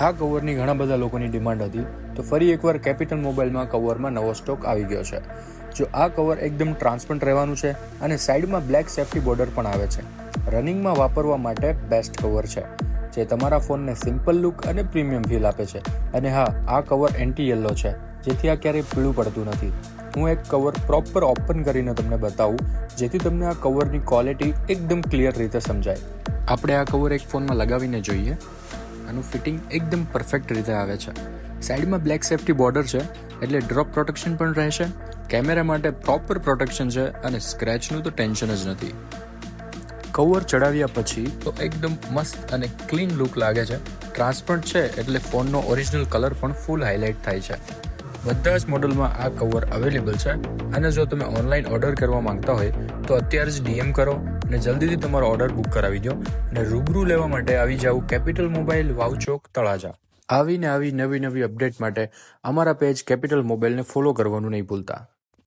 આ કવરની ઘણા બધા લોકોની ડિમાન્ડ હતી, તો ફરી એકવાર કેપિટલ મોબાઈલમાં કવરમાં નવો સ્ટોક આવી ગયો છે. જો આ કવર એકદમ ટ્રાન્સપરન્ટ રહેવાનું છે અને સાઈડમાં બ્લેક સેફ્ટી બોર્ડર પણ આવે છે. રનિંગમાં વાપરવા માટે બેસ્ટ કવર છે, જે તમારા ફોનને સિમ્પલ લુક અને પ્રીમિયમ ફીલ આપે છે. અને હા, આ કવર એન્ટી યલો છે, જેથી આ ક્યારેય પીળું પડતું નથી. હું એક કવર પ્રોપર ઓપન કરીને તમને બતાવું, જેથી તમને આ કવરની ક્વોલિટી એકદમ ક્લિયર રીતે સમજાય. આપણે આ કવર એક ફોનમાં લગાવીને જોઈએ. આનું ફિટિંગ એકદમ પરફેક્ટ રીતે આવે છે. સાઈડમાં બ્લેક સેફ્ટી બોર્ડર છે, એટલે ડ્રોપ પ્રોટેક્શન પણ રહેશે. કેમેરા માટે પ્રોપર પ્રોટેક્શન છે અને સ્ક્રેચનું તો ટેન્શન જ નથી. કવર ચડાવ્યા પછી તો એકદમ મસ્ત અને ક્લીન લુક લાગે છે. ટ્રાન્સપરન્ટ છે એટલે ફોનનો ઓરિજિનલ કલર પણ ફૂલ હાઇલાઇટ થાય છે. બધા જ મોડલમાં આ કવર અવેલેબલ છે. અને જો તમે ઓનલાઈન ઓર્ડર કરવા માંગતા હોય તો અત્યારે જ DM કરો અને જલ્દીથી તમારો ઓર્ડર બુક કરાવી દો. અને રૂબરૂ લેવા માટે આવી જાવ કેપિટલ મોબાઈલ, વાવ ચોક, તળાજા. આવી નવી અપડેટ માટે અમારા પેજ કેપિટલ મોબાઈલને ફોલો કરવાનું નહીં ભૂલતા.